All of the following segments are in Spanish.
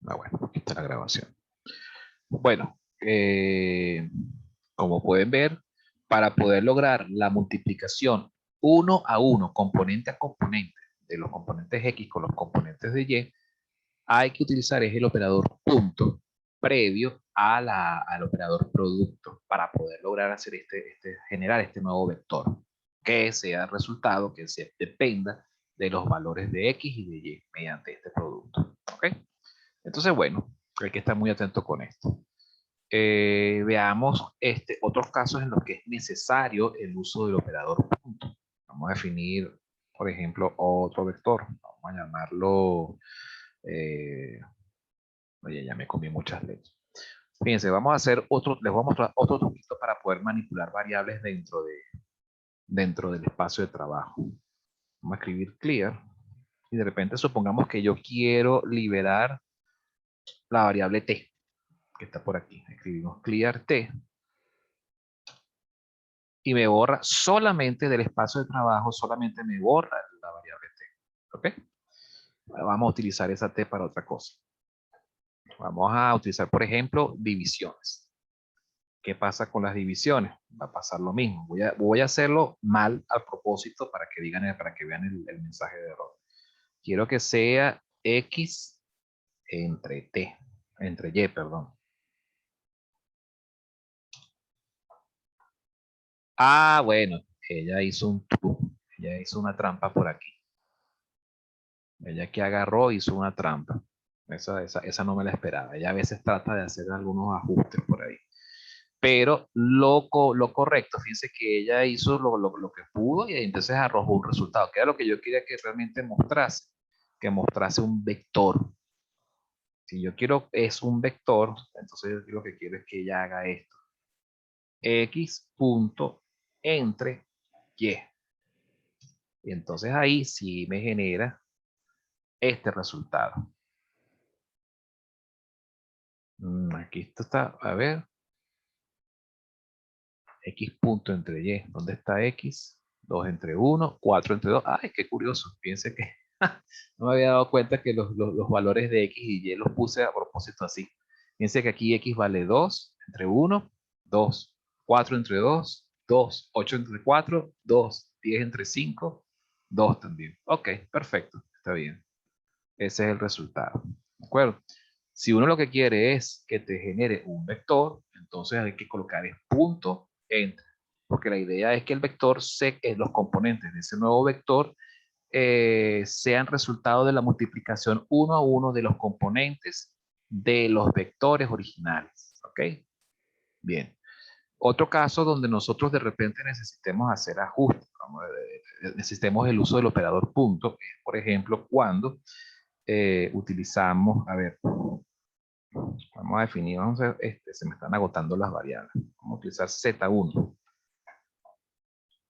Ah, bueno, aquí está la grabación. Bueno, como pueden ver, para poder lograr la multiplicación uno a uno, componente a componente, de los componentes X con los componentes de Y, hay que utilizar es el operador punto previo al operador producto para poder lograr hacer generar este nuevo vector que sea el resultado que se dependa de los valores de X y de Y mediante este producto. ¿Ok? Entonces, bueno, hay que estar muy atento con esto. Veamos otros casos en los que es necesario el uso del operador punto. Vamos a definir, por ejemplo, otro vector. Vamos a llamarlo... oye, ya me comí muchas letras. Fíjense, vamos a hacer otro, les voy a mostrar otro truquito para poder manipular variables dentro del espacio de trabajo. Vamos a escribir clear y de repente supongamos que yo quiero liberar la variable t, que está por aquí. Escribimos clear t y me borra solamente del espacio de trabajo, solamente me borra la variable t. ¿Ok? Vamos a utilizar esa t para otra cosa. Vamos a utilizar, por ejemplo, divisiones. ¿Qué pasa con las divisiones? Va a pasar lo mismo. Voy a hacerlo mal al propósito para que para que vean el mensaje de error. Quiero que sea x entre y, perdón. Ah, bueno, ella hizo un true, ella hizo una trampa por aquí. Ella que agarró hizo una trampa. Esa no me la esperaba. Ella a veces trata de hacer algunos ajustes por ahí. Pero lo correcto, fíjense que ella hizo lo que pudo y entonces arrojó un resultado, que era lo que yo quería que realmente mostrase, que mostrase un vector. Si yo quiero es un vector, entonces yo lo que quiero es que ella haga esto. X punto entre Y. Y entonces ahí sí me genera este resultado. Aquí esto está, a ver, X punto entre Y. ¿Dónde está X? 2 entre 1, 4 entre 2. Ay, qué curioso. Fíjense que no me había dado cuenta que los valores de X y Y los puse a propósito así. Fíjense que aquí X vale 2 entre 1, 2. 4 entre 2, 2. 8 entre 4, 2. 10 entre 5, 2 también. Ok, perfecto. Está bien. Ese es el resultado. ¿De acuerdo? Si uno lo que quiere es que te genere un vector, entonces hay que colocar el punto entre. Porque la idea es que el vector, los componentes de ese nuevo vector, sean resultado de la multiplicación uno a uno de los componentes de los vectores originales. ¿Ok? Bien. Otro caso donde nosotros de repente necesitemos hacer ajustes, necesitemos el uso del operador punto, es por ejemplo cuando utilizamos, a ver, vamos a definir, se me están agotando las variables. Vamos a utilizar Z1.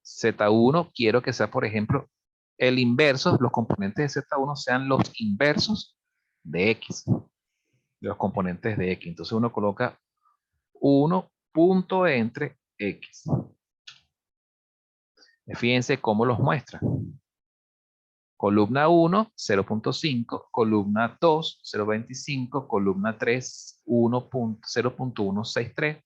Z1 quiero que sea, por ejemplo, el inverso, los componentes de Z1 sean los inversos de X, de los componentes de X. Entonces uno coloca 1 punto entre X. Fíjense cómo los muestra. Columna 1, 0.5, columna 2, 0.25, columna 3, 0.163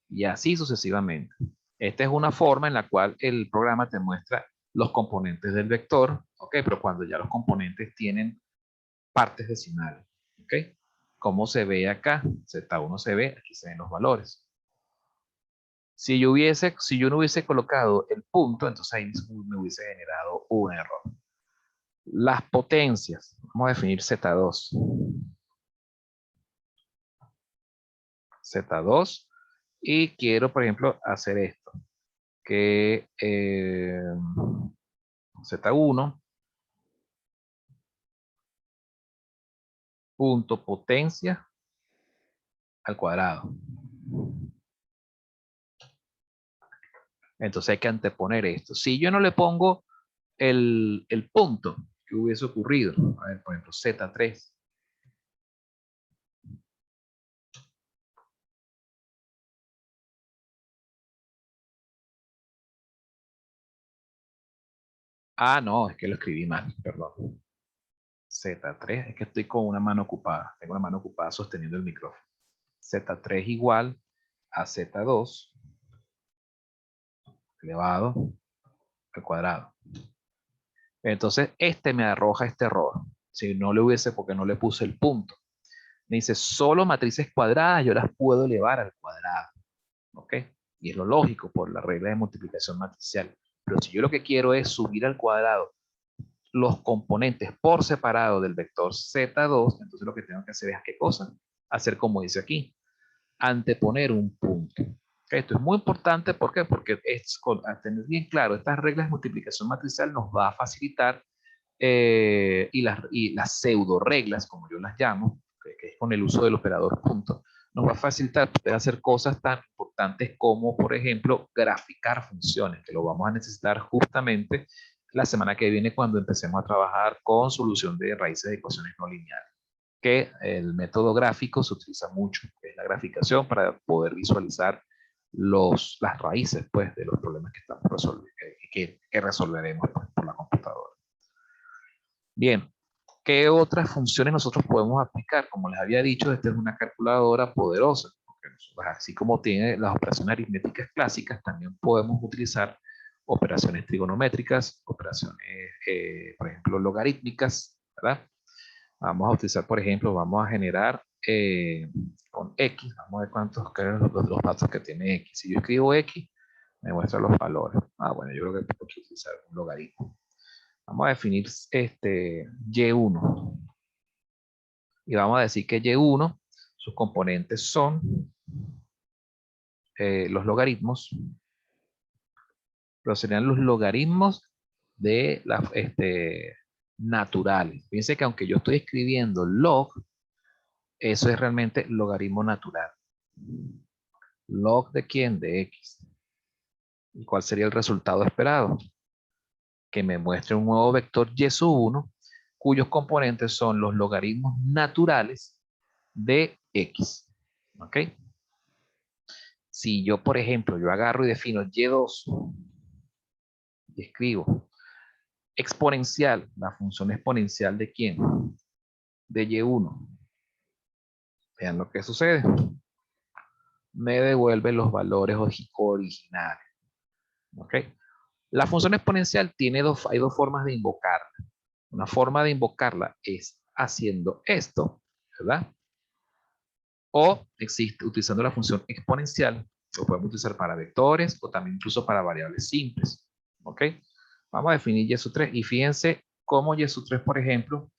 y así sucesivamente. Esta es una forma en la cual el programa te muestra los componentes del vector, ¿ok? Pero cuando ya los componentes tienen partes decimales, ¿ok? ¿Cómo se ve acá? Z1 se ve, aquí se ven los valores. Si yo no hubiese colocado el punto, entonces ahí me hubiese generado un error. Las potencias. Vamos a definir Z2. Z2. Y quiero, por ejemplo, hacer esto. Que Z1 punto potencia al cuadrado. Entonces hay que anteponer esto. Si yo no le pongo el punto, ¿qué hubiese ocurrido? A ver, por ejemplo, Z3. Ah, no, es que lo escribí mal, perdón. Z3, es que estoy con una mano ocupada. Tengo la mano ocupada sosteniendo el micrófono. Z3 igual a Z2 elevado al cuadrado. Entonces, este me arroja este error. Si no le hubiese, porque no le puse el punto. Me dice, solo matrices cuadradas yo las puedo elevar al cuadrado. ¿Ok? Y es lo lógico por la regla de multiplicación matricial. Pero si yo lo que quiero es subir al cuadrado los componentes por separado del vector Z2, entonces lo que tengo que hacer es, ¿qué cosa? Hacer como dice aquí, anteponer un punto. ¿Okay? Esto es muy importante, ¿por qué? Porque es, a tener bien claro, estas reglas de multiplicación matricial nos va a facilitar y las pseudo reglas, como yo las llamo, que es con el uso del operador punto, nos va a facilitar poder hacer cosas tan importantes como, por ejemplo, graficar funciones, que lo vamos a necesitar justamente la semana que viene cuando empecemos a trabajar con solución de raíces de ecuaciones no lineales, que el método gráfico se utiliza mucho, que es la graficación para poder visualizar las raíces pues, de los problemas que estamos resolviendo, que resolveremos pues, por la computadora. Bien, ¿qué otras funciones nosotros podemos aplicar? Como les había dicho, esta es una calculadora poderosa, porque así como tiene las operaciones aritméticas clásicas, también podemos utilizar operaciones trigonométricas, operaciones, por ejemplo, logarítmicas, ¿verdad? Vamos a utilizar, por ejemplo, vamos a generar con X, vamos a ver cuántos son los datos que tiene X. Si yo escribo X, me muestra los valores. Bueno, yo creo que tengo que utilizar un logaritmo. Vamos a definir Y1. Y vamos a decir que Y1, sus componentes son los logaritmos, pero serían los logaritmos de las naturales. Fíjense que aunque yo estoy escribiendo log, eso es realmente logaritmo natural. ¿Log de quién? De X. ¿Y cuál sería el resultado esperado? Que me muestre un nuevo vector Y sub 1, cuyos componentes son los logaritmos naturales de X. ¿Ok? Si yo, por ejemplo, yo agarro y defino Y2 y escribo exponencial, la función exponencial de quién? De Y1. Vean lo que sucede. Me devuelve los valores originales. ¿Ok? La función exponencial hay dos formas de invocarla. Una forma de invocarla es haciendo esto, ¿verdad? O existe utilizando la función exponencial. Lo podemos utilizar para vectores o también incluso para variables simples. ¿Ok? Vamos a definir Y sub 3 y fíjense cómo Y sub 3, por ejemplo,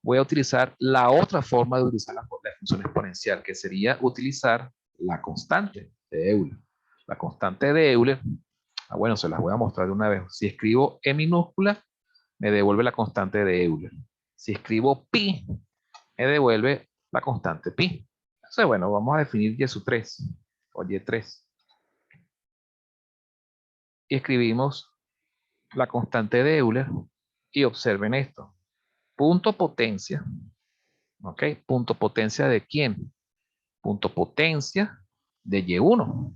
voy a utilizar la otra forma de utilizar la función exponencial, que sería utilizar la constante de Euler. La constante de Euler, bueno, se las voy a mostrar de una vez. Si escribo E minúscula, me devuelve la constante de Euler. Si escribo pi, me devuelve la constante pi. Entonces, bueno, vamos a definir Y sub 3 o Y3. Y escribimos la constante de Euler y observen esto. Punto potencia. ¿Ok? Punto potencia de quién? Punto potencia de Y1.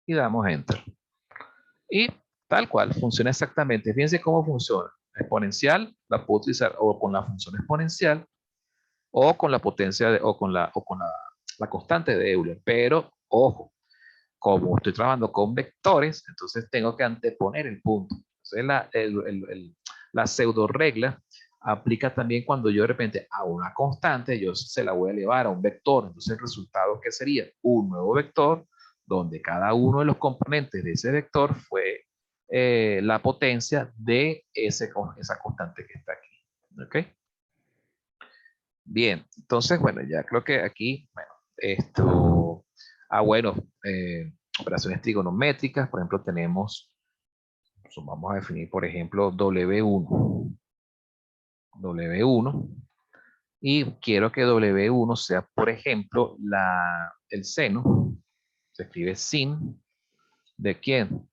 Y damos enter. Y tal cual, funciona exactamente. Fíjense cómo funciona. Exponencial, la puedo utilizar o con la función exponencial o con la potencia la constante de Euler. Pero, ojo, como estoy trabajando con vectores, entonces tengo que anteponer el punto. Entonces la pseudo regla aplica también cuando yo de repente a una constante, yo se la voy a elevar a un vector. Entonces el resultado que sería un nuevo vector donde cada uno de los componentes de ese vector fue la potencia de esa constante que está aquí. ¿Ok? Bien, entonces, bueno, ya creo que aquí, bueno, esto, bueno, operaciones trigonométricas, por ejemplo, tenemos, vamos a definir, por ejemplo, W1, y quiero que W1 sea, por ejemplo, el seno, se escribe sin, ¿de quién?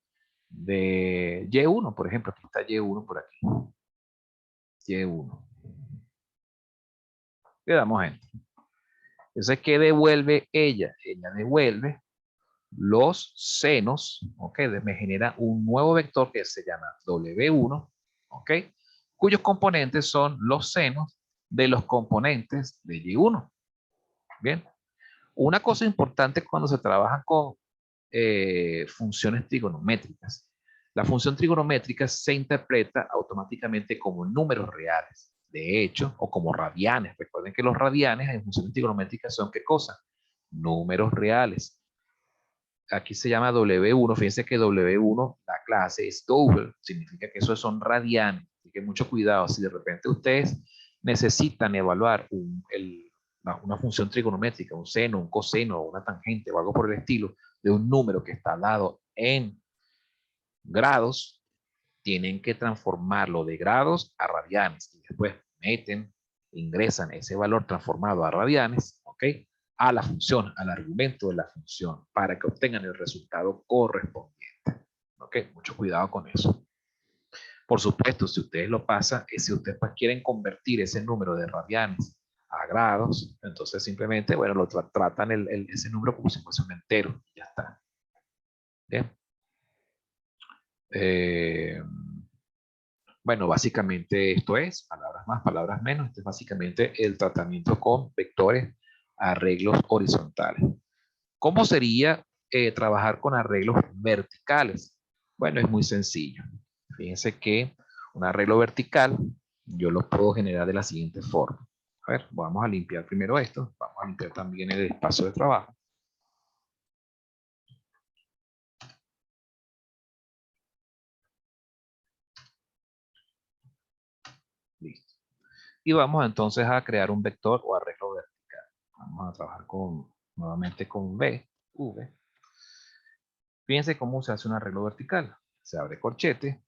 De Y1, por ejemplo, aquí está Y1 por aquí, Y1. Le damos enter. Entonces, ¿qué devuelve ella? Ella devuelve los senos, ¿ok? Me genera un nuevo vector que se llama W1, ¿ok? cuyos componentes son los senos de los componentes de Y1. Bien, una cosa importante cuando se trabaja con funciones trigonométricas. La función trigonométrica se interpreta automáticamente como números reales, de hecho, o como radianes. Recuerden que los radianes en funciones trigonométricas son ¿qué cosa? Números reales. Aquí se llama W1, fíjense que W1, la clase es double, significa que esos son radianes. Así que mucho cuidado, si de repente ustedes necesitan evaluar una función trigonométrica, un seno, un coseno, una tangente o algo por el estilo, de un número que está dado en grados, tienen que transformarlo de grados a radianes y después meten, ingresan ese valor transformado a radianes, ¿ok? A la función, al argumento de la función, para que obtengan el resultado correspondiente. ¿Ok? Mucho cuidado con eso. Por supuesto, si ustedes lo pasan, si ustedes pues quieren convertir ese número de radianes a grados, entonces simplemente, bueno, lo tratan ese número como si fuese un entero. Ya está. ¿Bien? Bueno, básicamente esto es, palabras más, palabras menos, este es básicamente el tratamiento con vectores, arreglos horizontales. ¿Cómo sería trabajar con arreglos verticales? Bueno, es muy sencillo. Fíjense que un arreglo vertical yo lo puedo generar de la siguiente forma. A ver, vamos a limpiar primero esto. Vamos a limpiar también el espacio de trabajo. Listo. Y vamos entonces a crear un vector o arreglo vertical. Vamos a trabajar nuevamente con V. Fíjense cómo se hace un arreglo vertical. Se abre corchete,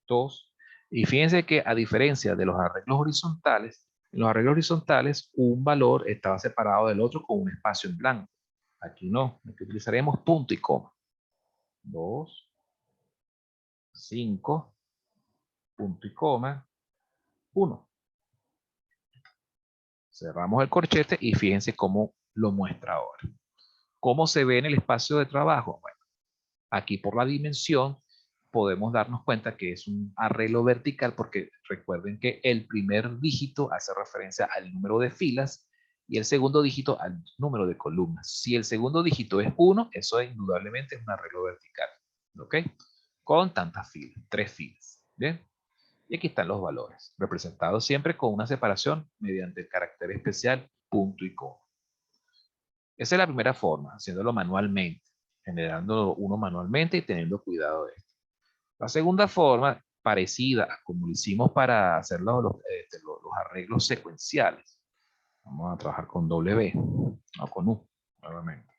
2. Y fíjense que a diferencia de los arreglos horizontales, en los arreglos horizontales un valor estaba separado del otro con un espacio en blanco. Aquí no, aquí utilizaremos punto y coma. 2, 5, punto y coma, 1. Cerramos el corchete y fíjense cómo lo muestra ahora. ¿Cómo se ve en el espacio de trabajo? Bueno, aquí por la dimensión podemos darnos cuenta que es un arreglo vertical porque recuerden que el primer dígito hace referencia al número de filas y el segundo dígito al número de columnas. Si el segundo dígito es 1, eso indudablemente es un arreglo vertical. ¿Ok? Con tantas filas, 3 filas. ¿Bien? Y aquí están los valores, representados siempre con una separación mediante el carácter especial punto y coma. Esa es la primera forma, haciéndolo manualmente, generando uno manualmente y teniendo cuidado de esto. La segunda forma, parecida a como lo hicimos para hacer los arreglos secuenciales. Vamos a trabajar con W, no con U, nuevamente.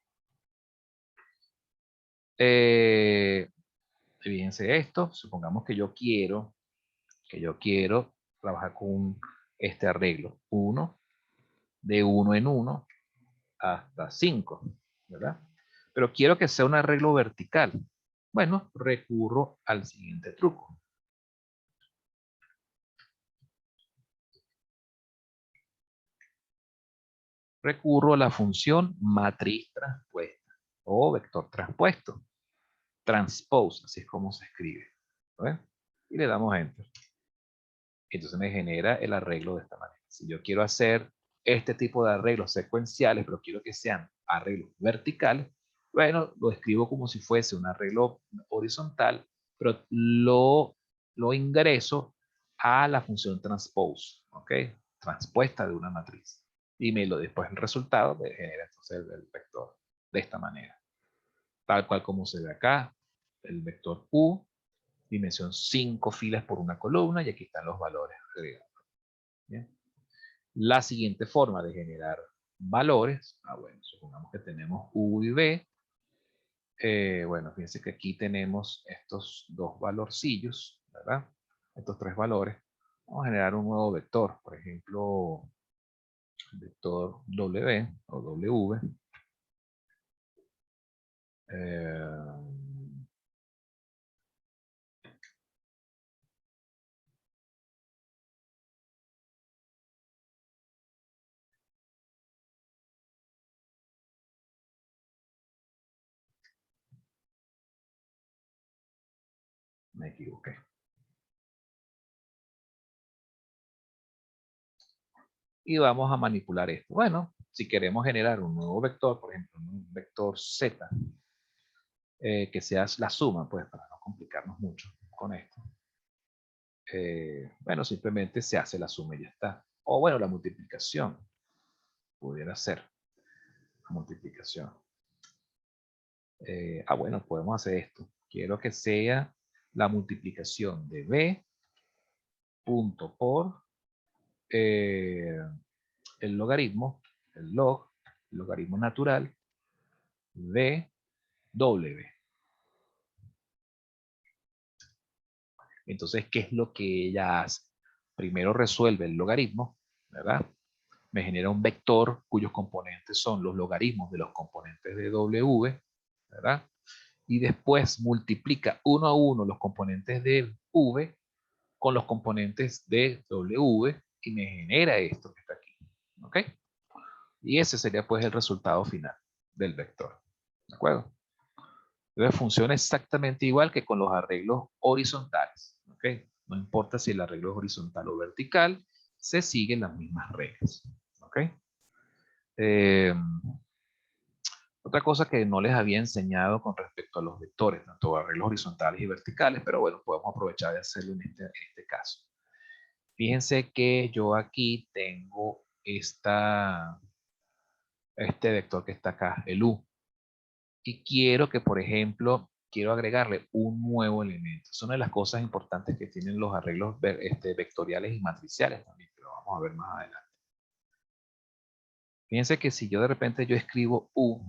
Fíjense esto, supongamos que yo quiero trabajar con este arreglo. 1, de 1 en 1 hasta 5, ¿verdad? Pero quiero que sea un arreglo vertical. Bueno, recurro al siguiente truco. Recurro a la función matriz transpuesta o vector transpuesto. Transpose, así es como se escribe. ¿Ven? Y le damos Enter. Entonces me genera el arreglo de esta manera. Si yo quiero hacer este tipo de arreglos secuenciales, pero quiero que sean arreglos verticales, bueno, lo escribo como si fuese un arreglo horizontal, pero lo ingreso a la función transpose, ¿ok? Transpuesta de una matriz. Y después el resultado me genera entonces el vector de esta manera. Tal cual como se ve acá, el vector U, dimensión 5 filas por una columna, y aquí están los valores agregados. ¿Bien? La siguiente forma de generar valores, bueno, supongamos que tenemos U y B. Bueno, fíjense que aquí tenemos estos dos valorcillos, ¿verdad? Estos tres valores. Vamos a generar un nuevo vector, por ejemplo, vector W o W. Me equivoqué. y vamos a manipular esto. Bueno, si queremos generar un nuevo vector, por ejemplo, un vector z, que sea la suma, pues para no complicarnos mucho con esto. Bueno, simplemente se hace la suma y ya está. O bueno, la multiplicación. Pudiera ser la multiplicación. Bueno, podemos hacer esto. Quiero que sea la multiplicación de b punto por el logaritmo, el logaritmo natural de w. Entonces, ¿qué es lo que ella hace? Primero resuelve el logaritmo, ¿verdad? Me genera un vector cuyos componentes son los logaritmos de los componentes de w, ¿verdad? Y después multiplica uno a uno los componentes de v con los componentes de w y me genera esto que está aquí, ¿ok? Y ese sería pues el resultado final del vector, ¿de acuerdo? Entonces funciona exactamente igual que con los arreglos horizontales, ¿ok? No importa si el arreglo es horizontal o vertical, se siguen las mismas reglas, ¿ok? Eh, Otra cosa que no les había enseñado con respecto a los vectores, tanto arreglos horizontales y verticales, pero bueno, podemos aprovechar de hacerlo en este caso. Fíjense que yo aquí tengo este vector que está acá, el u. Y quiero que, por ejemplo, quiero agregarle un nuevo elemento. Es una de las cosas importantes que tienen los arreglos vectoriales y matriciales también, que lo vamos a ver más adelante. Fíjense que si yo de repente yo escribo u,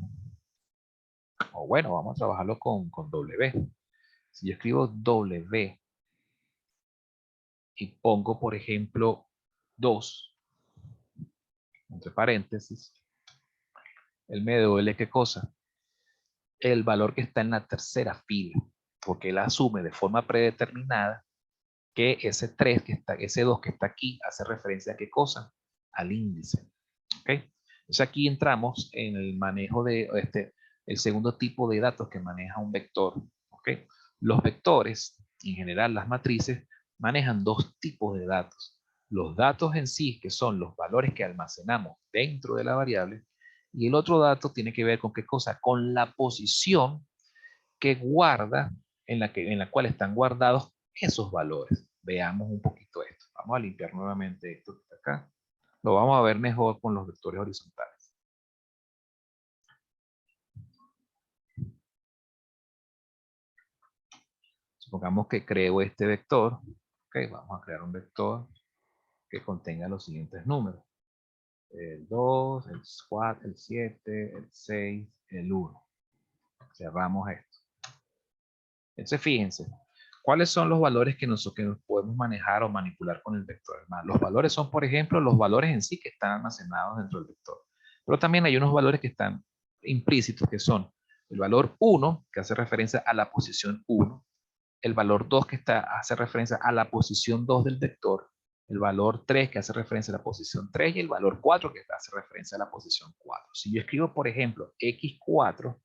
o bueno, vamos a trabajarlo con w. Si yo escribo w y pongo, por ejemplo, 2, entre paréntesis, él me devuelve ¿qué cosa? El valor que está en la tercera fila, porque él asume de forma predeterminada que ese 3 que está, ese 2 que está aquí hace referencia a qué cosa? Al índice. ¿Ok? Entonces aquí entramos en el manejo de el segundo tipo de datos que maneja un vector. ¿Ok? Los vectores, en general las matrices, manejan dos tipos de datos. Los datos en sí, que son los valores que almacenamos dentro de la variable, y el otro dato tiene que ver con qué cosa? Con la posición que guarda, en la cual están guardados esos valores. Veamos un poquito esto. Vamos a limpiar nuevamente esto que está acá. Lo vamos a ver mejor con los vectores horizontales. Supongamos que creo este vector. Ok, vamos a crear un vector que contenga los siguientes números. El 2, el 4, el 7, el 6, el 1. Cerramos esto. Entonces, fíjense, ¿cuáles son los valores que nosotros podemos manejar o manipular con el vector? Los valores son, por ejemplo, los valores en sí que están almacenados dentro del vector. Pero también hay unos valores que están implícitos, que son el valor 1, que hace referencia a la posición 1, el valor 2, que hace referencia a la posición 2 del vector, el valor 3, que hace referencia a la posición 3, y el valor 4, que hace referencia a la posición 4. Si yo escribo, por ejemplo, x4,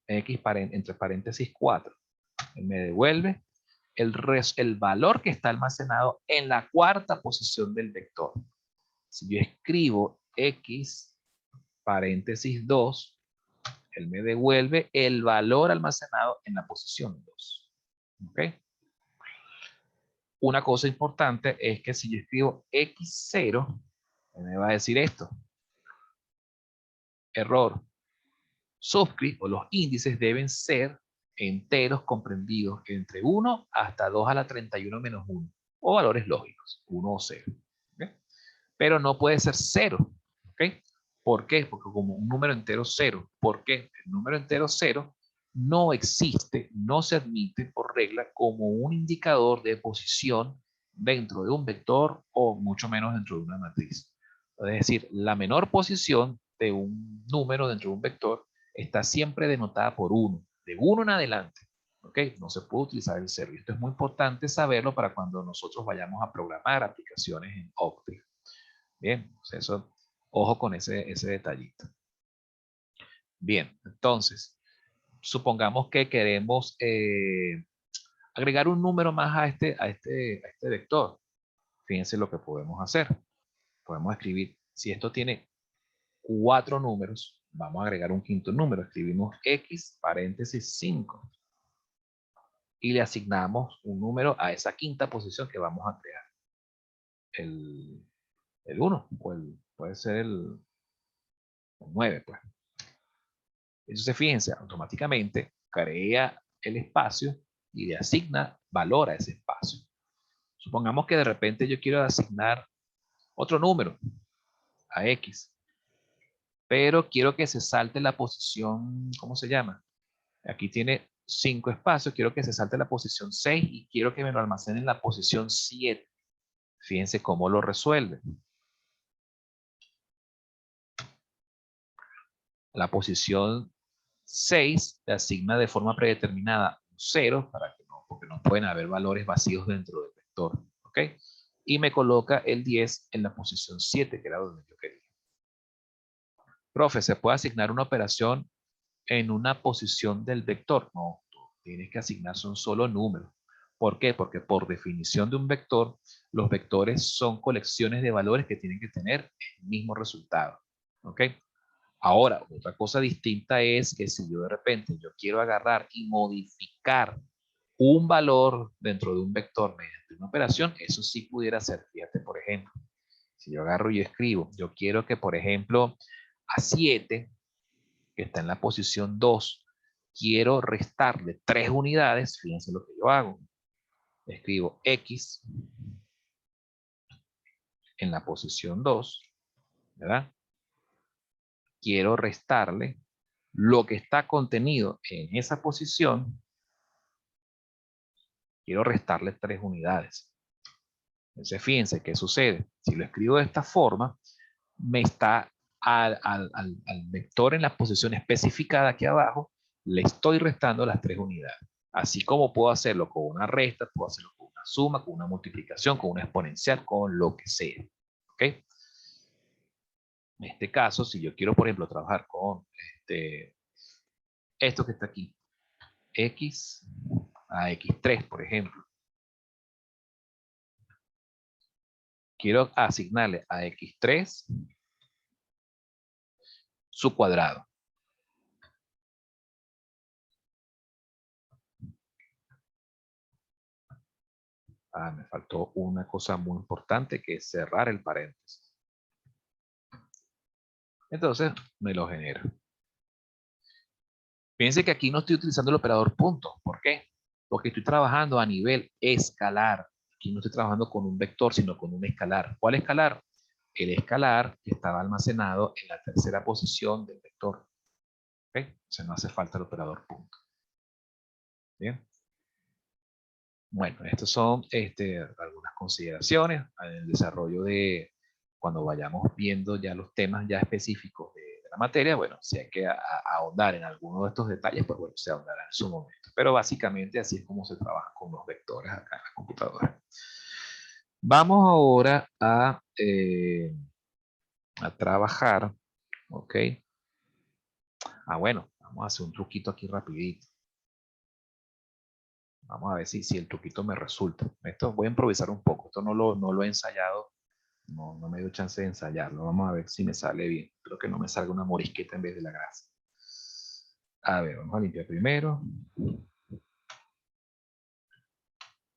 entre paréntesis 4, me devuelve el valor que está almacenado en la cuarta posición del vector. Si yo escribo x paréntesis 2, él me devuelve el valor almacenado en la posición 2. ¿Ok? Una cosa importante es que si yo escribo x0, me va a decir esto. Error. Subscript o los índices deben ser enteros comprendidos entre 1 hasta 2 a la 31 menos 1. O valores lógicos, 1 o 0. ¿Okay? Pero no puede ser 0. ¿Okay? ¿Por qué? Porque como un número entero 0. ¿Por qué? El número entero 0 no existe, no se admite por regla como un indicador de posición dentro de un vector o mucho menos dentro de una matriz. Es decir, la menor posición de un número dentro de un vector está siempre denotada por 1, de 1 en adelante. ¿Ok? No se puede utilizar el 0. Y esto es muy importante saberlo para cuando nosotros vayamos a programar aplicaciones en Octave. Bien, pues eso, ojo con ese detallito. Bien, entonces, supongamos que queremos agregar un número más a este vector. Fíjense lo que podemos hacer. podemos escribir, si esto tiene 4 números, vamos a agregar un quinto número. Escribimos X, paréntesis 5. Y le asignamos un número a esa quinta posición que vamos a crear. El 1, puede ser el 9, pues. Entonces, fíjense, automáticamente crea el espacio y le asigna valor a ese espacio. Supongamos que de repente yo quiero asignar otro número a X, pero quiero que se salte la posición, ¿cómo se llama? Aquí tiene 5 espacios, quiero que se salte la posición 6 y quiero que me lo almacene en la posición 7. Fíjense cómo lo resuelve. La posición 6 le asigna de forma predeterminada un 0, porque no pueden haber valores vacíos dentro del vector. ¿Ok? Y me coloca el 10 en la posición 7, que era donde yo quería. Profe, ¿se puede asignar una operación en una posición del vector? No, tienes que asignarse un solo número. ¿Por qué? Porque por definición de un vector, los vectores son colecciones de valores que tienen que tener el mismo resultado. ¿Ok? Ahora, otra cosa distinta es que si yo de repente yo quiero agarrar y modificar un valor dentro de un vector mediante una operación, eso sí pudiera ser. Fíjate, por ejemplo, si yo agarro y escribo, yo quiero que, por ejemplo, a 7, que está en la posición 2, quiero restarle 3 unidades, fíjense lo que yo hago. Escribo X en la posición 2, ¿verdad? Quiero restarle lo que está contenido en esa posición, quiero restarle 3 unidades. Entonces, fíjense qué sucede. Si lo escribo de esta forma, me está al vector en la posición especificada aquí abajo, le estoy restando las 3 unidades. Así como puedo hacerlo con una resta, puedo hacerlo con una suma, con una multiplicación, con una exponencial, con lo que sea. ¿Ok? En este caso, si yo quiero, por ejemplo, trabajar con esto que está aquí, X a X3, por ejemplo. Quiero asignarle a X3 su cuadrado. Me faltó una cosa muy importante que es cerrar el paréntesis. Entonces, me lo genera. Fíjense que aquí no estoy utilizando el operador punto. ¿Por qué? Porque estoy trabajando a nivel escalar. Aquí no estoy trabajando con un vector, sino con un escalar. ¿Cuál escalar? El escalar que estaba almacenado en la tercera posición del vector. ¿Ok? O sea, no hace falta el operador punto. Bien. Bueno, estas son algunas consideraciones en el desarrollo de cuando vayamos viendo ya los temas ya específicos de la materia. Bueno, si hay que ahondar en alguno de estos detalles, pues bueno, se ahondará en su momento. Pero básicamente así es como se trabaja con los vectores acá en la computadora. Vamos ahora a trabajar, ¿ok? Bueno, vamos a hacer un truquito aquí rapidito. Vamos a ver si el truquito me resulta. Esto voy a improvisar un poco. Esto no lo he ensayado. No me dio chance de ensayarlo. Vamos a ver si me sale bien. Espero que no me salga una morisqueta en vez de la grasa. A ver, vamos a limpiar primero.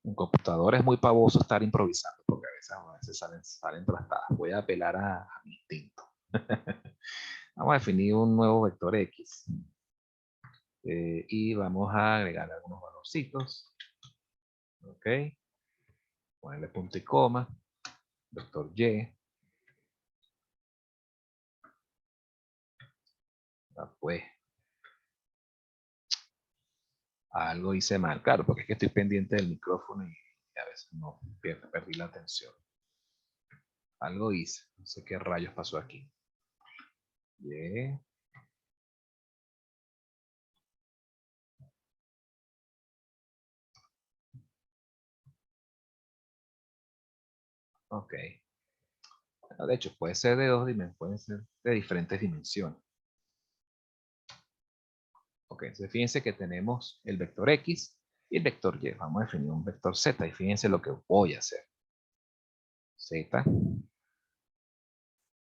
Un computador es muy pavoso estar improvisando porque a veces salen trastadas. Voy a apelar a mi instinto. Vamos a definir un nuevo vector X. Y vamos a agregar algunos valorcitos. Ok. Ponerle punto y coma. Vector Y. Pues algo hice mal, claro, porque es que estoy pendiente del micrófono y a veces no perdí la atención. Algo hice, no sé qué rayos pasó aquí. Bien. Ok. Bueno, de hecho, puede ser de dos dimensiones, puede ser de diferentes dimensiones. Ok, entonces fíjense que tenemos el vector X y el vector Y. Vamos a definir un vector Z y fíjense lo que voy a hacer. Z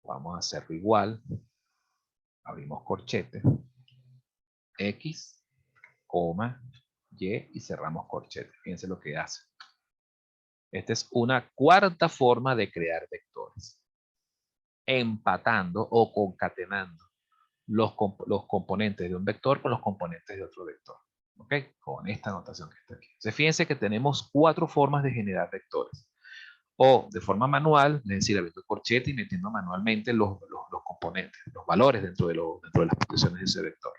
Vamos a hacerlo igual. Abrimos corchete. X, coma, Y y cerramos corchete. Fíjense lo que hace. Esta es una cuarta forma de crear vectores. Empatando o concatenando los componentes de un vector con los componentes de otro vector. ¿Ok? Con esta notación que está aquí. Entonces, fíjense que tenemos 4 formas de generar vectores. O de forma manual, es decir, abriendo corchete y metiendo manualmente los componentes, los valores dentro de las posiciones de ese vector.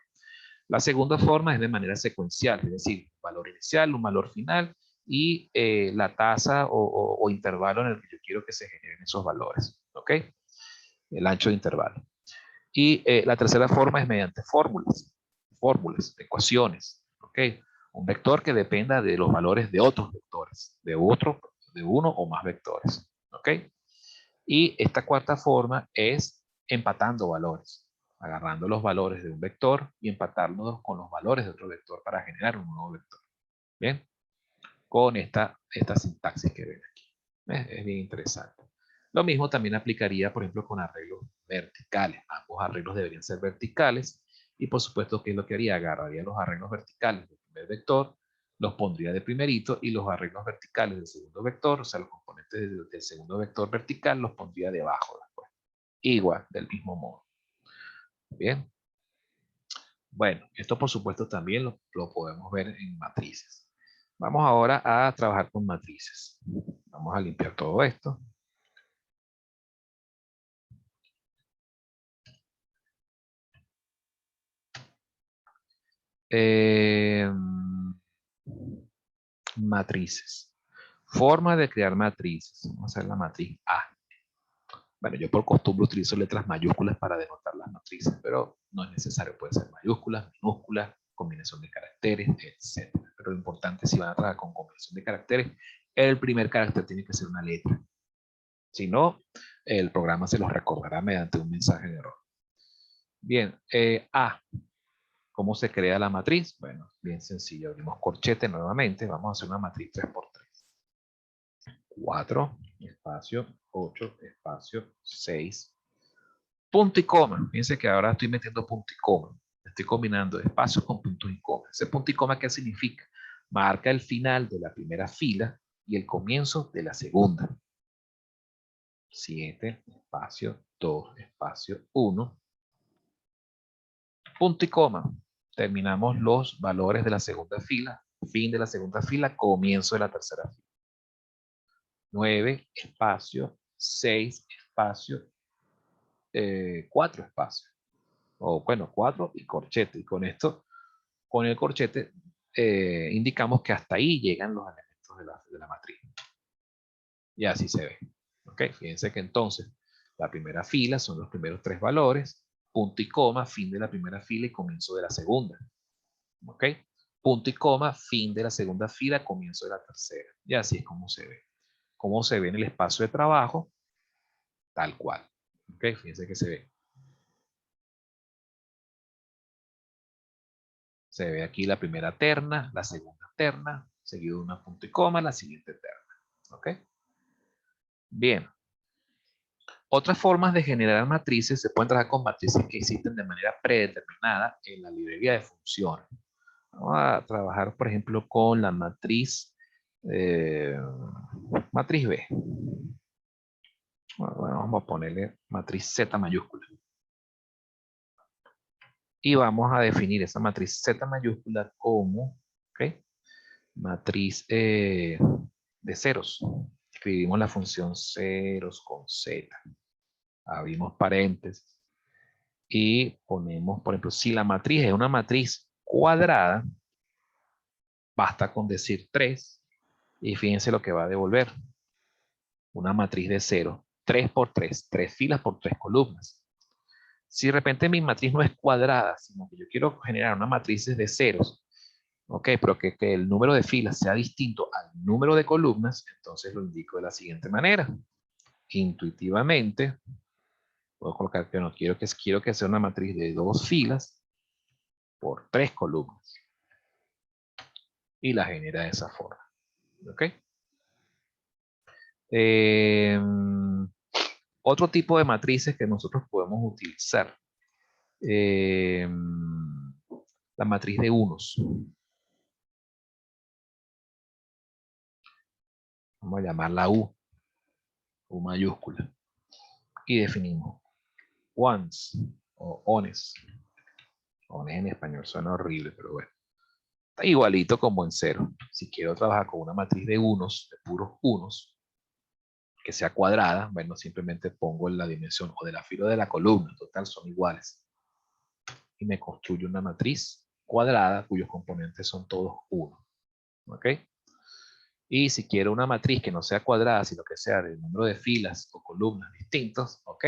La segunda forma es de manera secuencial, es decir, un valor inicial, un valor final y la tasa o intervalo en el que yo quiero que se generen esos valores. ¿Ok? El ancho de intervalo. Y la tercera forma es mediante fórmulas, ecuaciones. ¿Ok? Un vector que dependa de los valores de otros vectores, de uno o más vectores. ¿Ok? Y esta cuarta forma es empatando valores, agarrando los valores de un vector y empatándolos con los valores de otro vector para generar un nuevo vector. Bien, con esta sintaxis que ven aquí. Es bien interesante. Lo mismo también aplicaría, por ejemplo, con arreglos verticales. Ambos arreglos deberían ser verticales. Y por supuesto, ¿qué es lo que haría? Agarraría los arreglos verticales del primer vector, los pondría de primerito y los arreglos verticales del segundo vector, o sea, los componentes del segundo vector vertical, los pondría debajo después. Igual, del mismo modo. Bien. Bueno, esto por supuesto también lo podemos ver en matrices. Vamos ahora a trabajar con matrices. Vamos a limpiar todo esto. Matrices. Forma de crear matrices. Vamos a hacer la matriz A. Bueno, yo por costumbre utilizo letras mayúsculas para denotar las matrices, pero no es necesario. Pueden ser mayúsculas, minúsculas, combinación de caracteres, etc. Pero lo importante es si van a trabajar con combinación de caracteres, el primer carácter tiene que ser una letra. Si no, el programa se los recordará mediante un mensaje de error. Bien, A. ¿Cómo se crea la matriz? Bueno, bien sencillo. Abrimos corchete nuevamente. Vamos a hacer una matriz 3×3. 4, espacio, 8, espacio, 6. Punto y coma. Fíjense que ahora estoy metiendo punto y coma. Estoy combinando espacios con puntos y coma. Ese punto y coma, ¿qué significa? Marca el final de la primera fila y el comienzo de la segunda. 7, espacio, 2, espacio, 1. Punto y coma. Terminamos los valores de la segunda fila, fin de la segunda fila, comienzo de la tercera fila. 9, espacio, 6, espacio, 4 espacios. O bueno, 4 y corchete. Y con esto, con el corchete, indicamos que hasta ahí llegan los elementos de la matriz. Y así se ve. ¿Ok? Fíjense que entonces, la primera fila son los primeros 3 valores, punto y coma, fin de la primera fila y comienzo de la segunda. ¿Ok? Punto y coma, fin de la segunda fila, comienzo de la tercera. Y así es como se ve. Como se ve en el espacio de trabajo, tal cual. ¿Ok? Fíjense que se ve. Se ve aquí la primera terna, la segunda terna, seguido de una punto y coma, la siguiente terna. ¿Ok? Bien. Otras formas de generar matrices se pueden trabajar con matrices que existen de manera predeterminada en la librería de funciones. Vamos a trabajar, por ejemplo, con la matriz, matriz B. Bueno, vamos a ponerle matriz Z mayúscula. Y vamos a definir esa matriz Z mayúscula como, ¿ok? Matriz de ceros. Escribimos la función ceros con Z. Abrimos paréntesis. Y ponemos, por ejemplo, si la matriz es una matriz cuadrada, basta con decir 3. Y fíjense lo que va a devolver. Una matriz de 0. 3×3. 3 filas por 3 columnas. Si de repente mi matriz no es cuadrada, sino que yo quiero generar una matriz de ceros, ok, pero que el número de filas sea distinto al número de columnas, entonces lo indico de la siguiente manera. Intuitivamente, puedo colocar que no quiero que sea una matriz de 2 filas por 3 columnas. Y la genera de esa forma. ¿Ok? Otro tipo de matrices que nosotros podemos utilizar. La matriz de unos. Vamos a llamarla U mayúscula. Y definimos ones o ones. Ones en español suena horrible, pero bueno. Está igualito como en cero. Si quiero trabajar con una matriz de unos, de puros unos, que sea cuadrada, bueno, simplemente pongo la dimensión o de la fila o de la columna, total, son iguales. Y me construyo una matriz cuadrada cuyos componentes son todos 1. ¿Ok? Y si quiero una matriz que no sea cuadrada, sino que sea de número de filas o columnas distintos, ¿ok?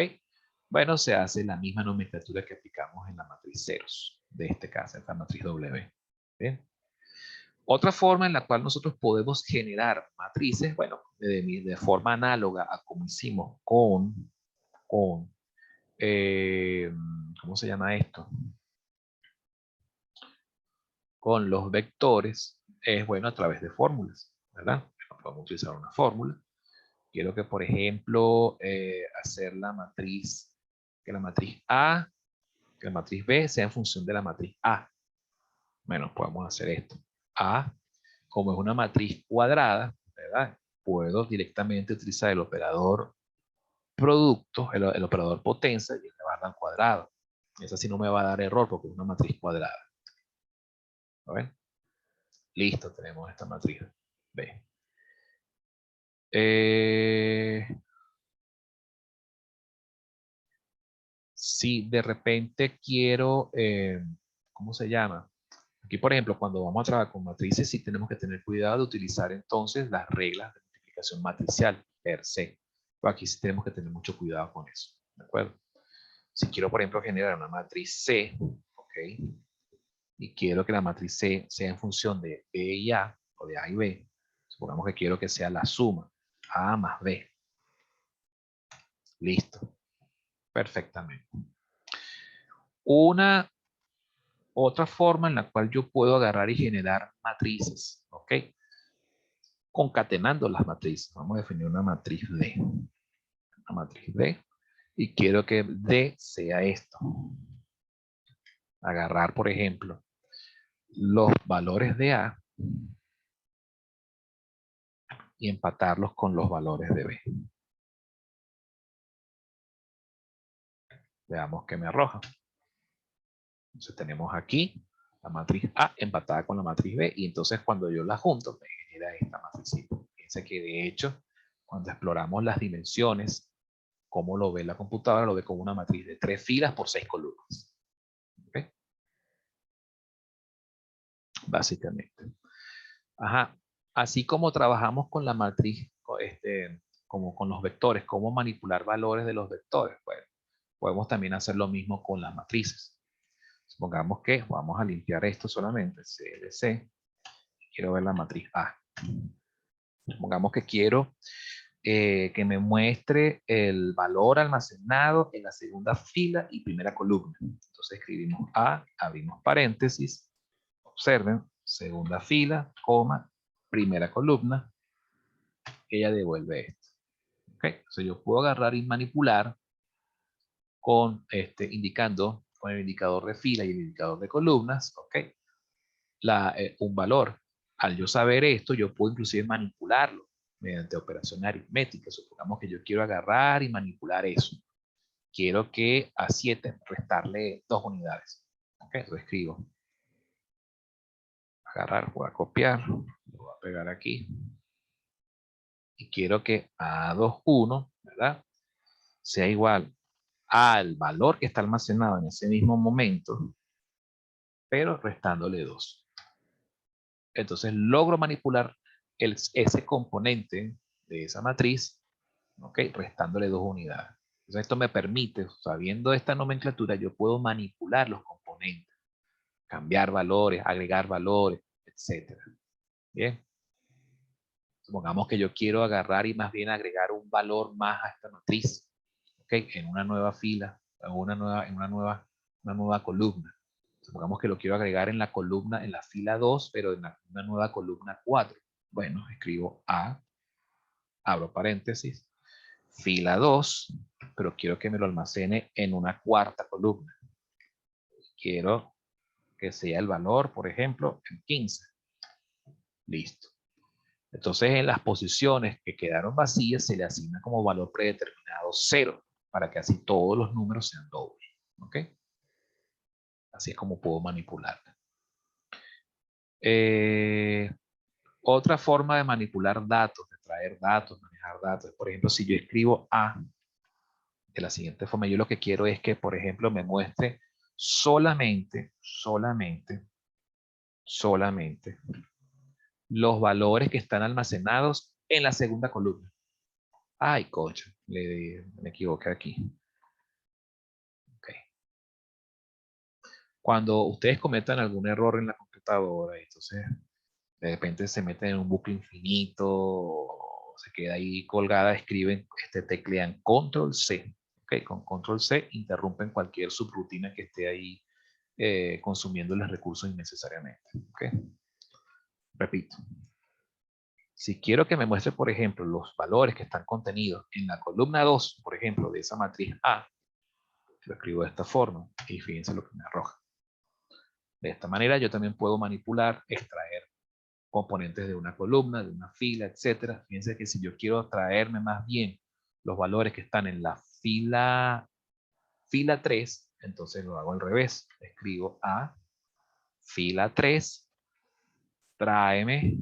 Bueno, se hace la misma nomenclatura que aplicamos en la matriz ceros, de este caso, esta matriz W. ¿Bien? Otra forma en la cual nosotros podemos generar matrices, bueno, de forma análoga a como hicimos con ¿cómo se llama esto? Con los vectores, es bueno a través de fórmulas, ¿verdad? Podemos utilizar una fórmula. Quiero que, por ejemplo, hacer la matriz, que la matriz A, que la matriz B sea en función de la matriz A. Bueno, podemos hacer esto. A, como es una matriz cuadrada, ¿verdad? Puedo directamente utilizar el operador producto, el operador potencia, y me va a dar cuadrado. Esa sí no me va a dar error porque es una matriz cuadrada. ¿Lo ven? Listo, tenemos esta matriz B. Si de repente quiero, ¿cómo se llama? Aquí, por ejemplo, cuando vamos a trabajar con matrices, sí tenemos que tener cuidado de utilizar entonces las reglas de multiplicación matricial per se. Pero aquí sí tenemos que tener mucho cuidado con eso. ¿De acuerdo? Si quiero, por ejemplo, generar una matriz C, ¿ok? Y quiero que la matriz C sea en función de B y A, o de A y B, supongamos que quiero que sea la suma A más B. Listo. Perfectamente. Una otra forma en la cual yo puedo agarrar y generar matrices, ¿ok? Concatenando las matrices. Vamos a definir una matriz D. Una matriz D. Y quiero que D sea esto. Agarrar, por ejemplo, los valores de A y empatarlos con los valores de B. Veamos qué me arroja. Entonces tenemos aquí la matriz A empatada con la matriz B y entonces cuando yo la junto me genera esta matriz. Fíjense que de hecho cuando exploramos las dimensiones, cómo lo ve la computadora, lo ve como una matriz de 3 filas por 6 columnas. ¿Okay? Básicamente. Ajá. Así como trabajamos con la matriz, como con los vectores, cómo manipular valores de los vectores. Bueno, podemos también hacer lo mismo con las matrices. Supongamos que vamos a limpiar esto solamente, CLC. Quiero ver la matriz A. Supongamos que quiero que me muestre el valor almacenado en la segunda fila y primera columna. Entonces escribimos A, abrimos paréntesis, observen, segunda fila, coma, primera columna, ella devuelve esto. ¿Okay? Entonces yo puedo agarrar y manipular con indicando con el indicador de fila y el indicador de columnas, ¿ok? Un valor. Al yo saber esto, yo puedo inclusive manipularlo mediante operación aritmética. Supongamos que yo quiero agarrar y manipular eso. Quiero que a 7 restarle 2 unidades. ¿Ok? Lo escribo. Agarrar, voy a copiar, lo voy a pegar aquí. Y quiero que A21, ¿verdad? Sea igual al valor que está almacenado en ese mismo momento, pero restándole 2. Entonces logro manipular ese componente de esa matriz, ¿ok? Restándole 2 unidades. Entonces esto me permite, sabiendo esta nomenclatura, yo puedo manipular los componentes, cambiar valores, agregar valores, etc. Bien. Supongamos que yo quiero agarrar y más bien agregar un valor más a esta matriz, ¿ok? En una nueva fila, en una nueva columna. Supongamos que lo quiero agregar en la columna, en la fila 2, pero en una nueva columna 4. Bueno, escribo A, abro paréntesis, fila 2, pero quiero que me lo almacene en una cuarta columna. Quiero que sea el valor, por ejemplo, en 15. Listo. Entonces, en las posiciones que quedaron vacías, se le asigna como valor predeterminado 0, para que así todos los números sean dobles. ¿Ok? Así es como puedo manipularla. Otra forma de manipular datos, de traer datos, manejar datos. Por ejemplo, si yo escribo A de la siguiente forma, yo lo que quiero es que, por ejemplo, me muestre solamente los valores que están almacenados en la segunda columna. Ay, coche, me equivoqué aquí. Okay. Cuando ustedes cometan algún error en la computadora, entonces de repente se meten en un bucle infinito, se queda ahí colgada, escriben, teclean Control C. Okay, con Control C interrumpen cualquier subrutina que esté ahí consumiendo los recursos innecesariamente. Okay. Repito. Si quiero que me muestre, por ejemplo, los valores que están contenidos en la columna 2, por ejemplo, de esa matriz A, lo escribo de esta forma y fíjense lo que me arroja. De esta manera yo también puedo manipular, extraer componentes de una columna, de una fila, etcétera. Fíjense que si yo quiero traerme más bien los valores que están en la fila 3, entonces lo hago al revés. Escribo A, fila 3, tráeme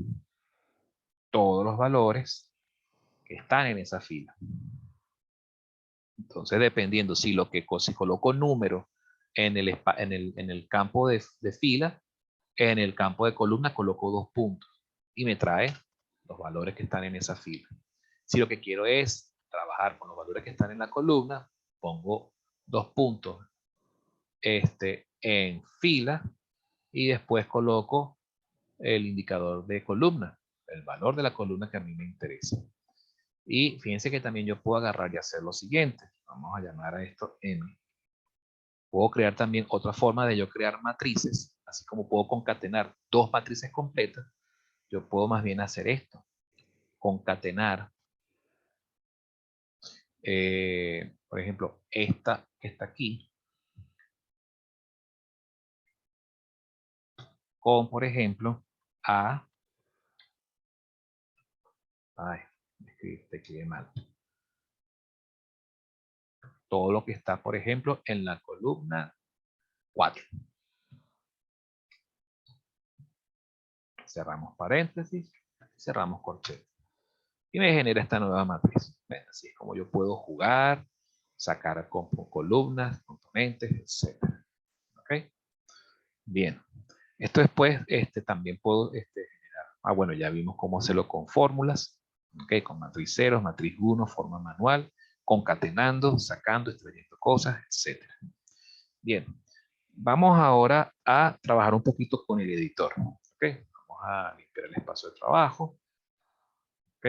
todos los valores que están en esa fila. Entonces, dependiendo si si coloco número en el campo de fila, en el campo de columna coloco 2 puntos y me trae los valores que están en esa fila. Si lo que quiero es trabajar con los valores que están en la columna, pongo 2 puntos en fila y después coloco el indicador de columna, el valor de la columna que a mí me interesa. Y fíjense que también yo puedo agarrar y hacer lo siguiente. Vamos a llamar a esto M. Puedo crear también otra forma de yo crear matrices, así como puedo concatenar 2 matrices completas, yo puedo más bien hacer esto, concatenar, por ejemplo, esta que está aquí, con, por ejemplo, A, ay, te escribí mal, todo lo que está, por ejemplo, en la columna 4. Cerramos paréntesis, cerramos corchete. Y me genera esta nueva matriz. Bueno, así es como yo puedo jugar, sacar columnas, componentes, etc. ¿Ok? Bien. Esto después también puedo generar. Bueno, ya vimos cómo hacerlo con fórmulas. ¿Ok? Con matriz ceros, matriz 1, forma manual, concatenando, sacando, extrayendo cosas, etc. Bien. Vamos ahora a trabajar un poquito con el editor. ¿Ok? Vamos a limpiar el espacio de trabajo. ¿Ok?